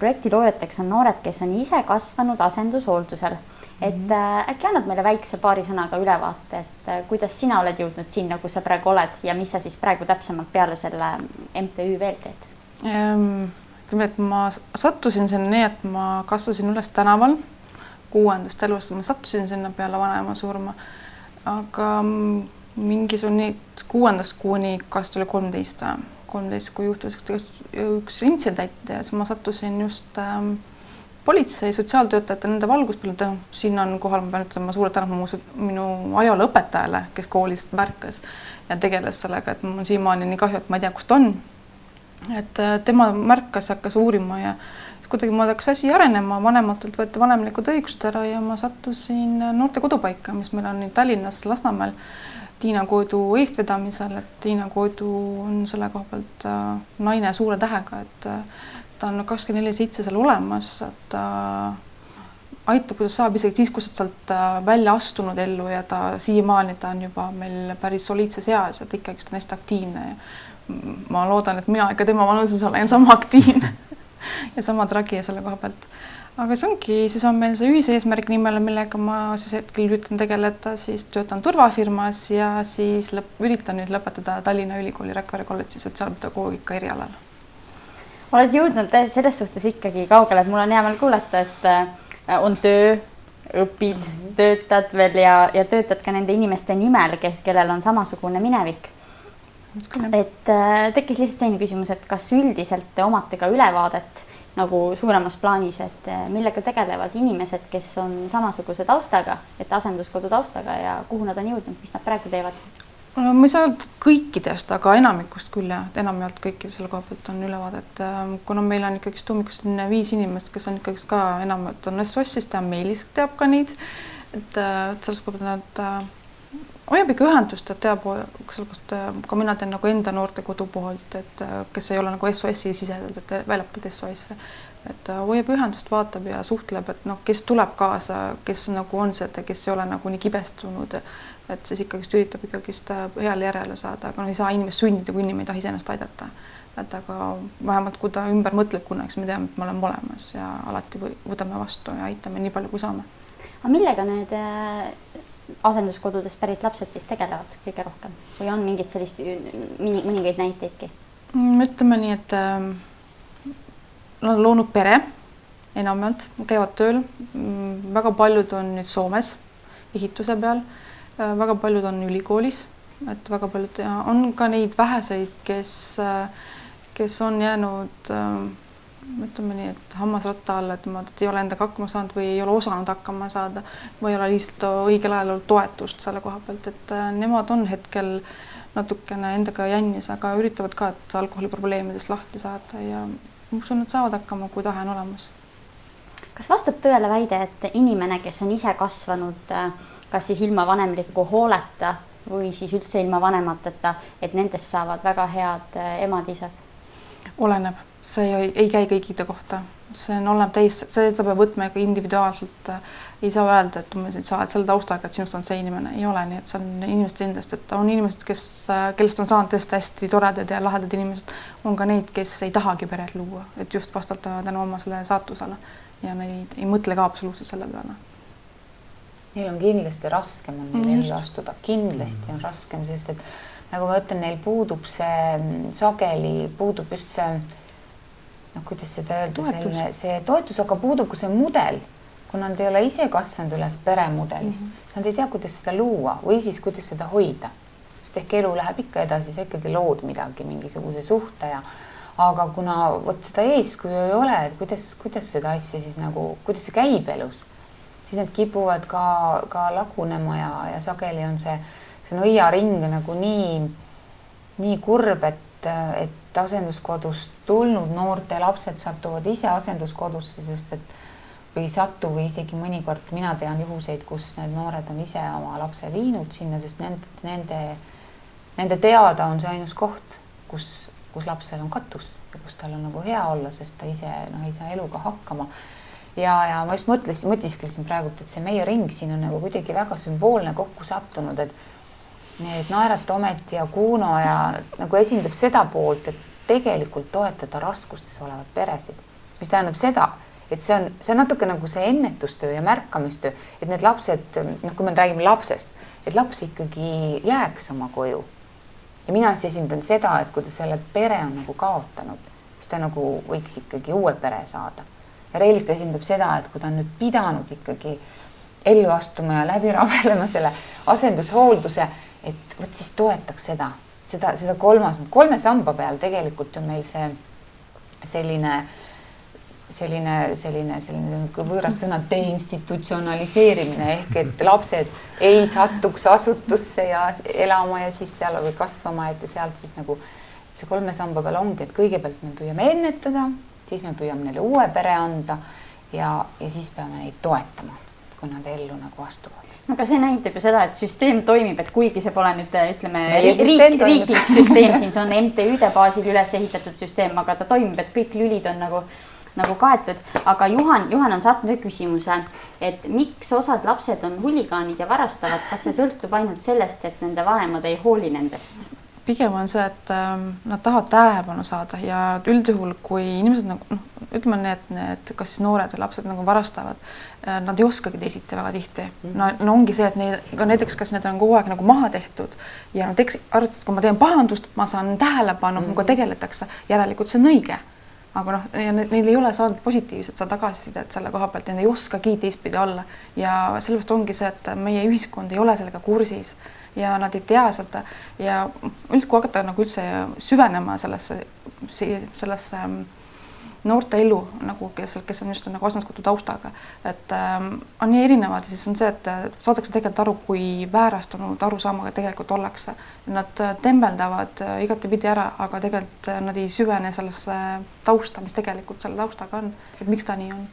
projekti loojateks on noored, kes on ise kasvanud asendushooldusel. Et äkki annad meile väikse paari sõnaga ülevaate, et kuidas sina oled jõudnud sinna, kus sa praegu oled ja mis sa siis praegu täpsemalt peale selle MTÜ veel teed? Ütleme, et ma sattusin sinna nii, et ma kasvasin üles tänaval 6. elust, ma sattusin sinna peale vanaema surma, aga mingisugune 6. kuni kas tuli 13, kui juhtus üks intsident ja siis ma sattusin just politsei sotsiaaltöötajate nende valguspilde. Siin on kohal, ma pean ütlema suured tänud minu ajalooõpetajale, kes koolist märkas ja tegeles sellega, et mul on siiamaani nii kahju, et ma ei tea, kust on. Et tema märkas, hakkas uurima ja kuidagi ma hakkas asi arenema, vanematelt võeti vanemlikud õigused ära ja ma sattusin noorte kodupaika, mis meil on nii Tallinnas, Lasnamäel, Tiina Kodu eestvedamisel, et Tiina Kodu on selle koha pealt naine suure tähega, et ta on 24/7 seal olemas, et aitab, kuidas saab isegi siis, kus sealt välja astunud ellu ja ta siiamaani ta on juba meil päris soliidses eas, et ikkagi ta on hästi aktiivne. Ma loodan, et mina ikka tema vanuses olen sama aktiivne ja sama tragija selle koha pealt. Aga see ongi, siis on meil see ühise eesmärk nimel, millega ma siis hetkel üritan tegeleda, siis töötan turvafirmas ja siis üritan nüüd lõpetada Tallinna Ülikooli Rakvere kolledži sotsiaalpedagoogika erialal. Oled jõudnud selles suhtes ikkagi kaugele, et mul on hea meel kuulata, et on töö, õpid, töötad veel ja töötad ka nende inimeste nimel, kellel on samasugune minevik. Et tekkis lihtsalt selline küsimus, et kas üldiselt te omate ka ülevaadet nagu suuremas plaanis, et millega tegelevad inimesed, kes on samasuguse taustaga, et asenduskodu taustaga ja kuhu nad on jõudnud, mis nad praegu teevad? Ma ei saa öelda kõikidest, aga enamikust küll jah, enamjaolt kõikidest selle koha pealt on ülevaadet. Kuna meil on ikkagi tuumikust 5 inimest, kes on ikkagi ka enamjaolt on SOS-ist ja Meelis teab ka neid, et selles koha pealt nad hoiab ikka ühendust, et teab, ka mina teen nagu enda noorte kodu poolt, et kes ei ole nagu SOS-i sisedelt, et väljapoolt SOS-e, et hoiab ühendust, vaatab ja suhtleb, et kes tuleb kaasa, kes nagu on see, kes ei ole nagu nii kibestunud, et siis ikkagi üritab heale järele saada, aga ei saa inimest sundida, kui inimene ei taha iseennast aidata. Et aga vähemalt kui ta ümber mõtleb kunagi, me teame, et me oleme olemas ja alati võtame vastu ja aitame nii palju, kui saame. Aga millega need asenduskodudes pärit lapsed siis tegelevad kõige rohkem või on mingid sellist mõningaid näiteidki? Ütleme nii, et nad on loonud pere enamjaolt, käivad tööl, väga paljud on nüüd Soomes ehituse peal, väga paljud on ülikoolis, et väga paljud ja on ka neid väheseid, kes on jäänud ütleme nii, et hammasratta alla, et ei ole endaga hakkama saanud või ei ole osanud hakkama saada või ei ole lihtsalt õigel ajal toetust selle koha pealt, et nemad on hetkel natukene endaga jännis, aga üritavad ka alkoholiprobleemidest lahti saada ja usun, et saavad hakkama, kui tahe on olemas. Kas vastab tõele väide, et inimene, kes on ise kasvanud kas siis ilma vanemliku hooleta või siis üldse ilma vanemateta, et nendest saavad väga head emad-isad? Oleneb. See ei käi kõikide kohta. See on olev see peab võtma individuaalselt. Ei saa öelda, et sa oled selle taustaga, et sinust on see inimene. Ei ole nii, et see on inimeste endast. Et on inimesed, kellest on saanud tõesti hästi toredad ja lahedad inimesed. On ka neid, kes ei tahagi peret luua. Et just vastavalt tänu oma selle saatusele. Ja neid ei mõtle ka absoluutselt selle peale. Neil on kindlasti raskem on neil ellu astuda. Kindlasti on raskem, sest et nagu ma ütlen, neil puudub see sageli, puudub just see kuidas seda öelda, see toetus, aga puudub ka see mudel, kuna nad ei ole ise kasvanud üles peremudelis, siis nad ei tea, kuidas seda luua või siis kuidas seda hoida. Sest ehk elu läheb ikka edasi, sa ikkagi lood midagi, mingisuguse suhte aga kuna seda eeskuju ei ole, et kuidas seda asja siis nagu, kuidas see käib elus, siis nad kipuvad ka lagunema ja sageli on see nõiaring nagu nii kurb, et asenduskodust tulnud noorte lapsed satuvad ise asenduskodusse, sest et või satu või isegi mõnikord mina tean juhuseid, kus need noored on ise oma lapse viinud sinna, sest nende teada on see ainus koht, kus lapsel on katus ja kus tal on nagu hea olla, sest ta ise ei saa eluga hakkama. Ja ma just mõtisklesin praegu, et see meie ring siin on nagu kuidagi väga sümboolne kokku sattunud, et need Naerata Ometi ja Kuno ja nagu esindab seda poolt, et tegelikult toetada raskustes olevad peresid. mis tähendab seda, et see on natuke nagu see ennetustöö ja märkamistöö, et need lapsed, noh, kui me räägime lapsest, et laps ikkagi jääks oma koju. Ja mina siis esindan seda, et kui ta selle pere on nagu kaotanud, siis ta nagu võiks ikkagi uue pere saada. Ja Reelika esindab seda, et kui ta on nüüd pidanud ikkagi ellu astuma ja läbi rabelema selle asendushoolduse, et võt siis toetaks seda kolme samba peal tegelikult on meil see selline võõras sõna deinstitutsionaliseerimine ehk et lapsed ei satuks asutusse ja elama ja siis seal või kasvama, et sealt siis nagu see 3 samba peal ongi, et kõigepealt me püüame ennetada, siis me püüame neile uue pere anda ja siis peame neid toetama, kui nad ellu nagu astuvad. No aga see näitab ju seda, et süsteem toimib, et kuigi see pole nüüd, ütleme, riiklik süsteem, siin see on MTÜ-de baasil üles ehitatud süsteem, aga ta toimib, et kõik lülid on nagu kaetud. Aga Juhan on saatnud ühe küsimuse, et miks osad lapsed on huligaanid ja varastavad, kas see sõltub ainult sellest, et nende vanemad ei hooli nendest? Pigem on see, et nad tahavad tähelepanu saada ja üldjuhul, kui inimesed nagu, ütleme need, kas siis noored või lapsed nagu varastavad, nad ei oskagi teisiti väga tihti. No ongi see, et näiteks kas need on kogu aeg nagu maha tehtud ja nad arvates, et kui ma teen pahandust, ma saan tähelepanu, kui tegeletakse, järelikult see on õige. Aga neil ei ole saanud positiivset tagasisidet selle koha pealt, nad ei oskagi teistpidi olla ja sellepärast ongi see, et meie ühiskond ei ole sellega kursis ja nad ei tea seda ja üldse kui hakata nagu üldse süvenema sellesse noorte elu, nagu kes on just nagu asenduskodu taustaga, et on nii erinevad ja siis on see, et saadakse tegelikult aru, kui väärastunud arusaamaga tegelikult ollakse. Nad tembeldavad igatepidi ära, aga tegelikult nad ei süvene sellesse tausta, mis tegelikult selle taustaga on, et miks ta nii on.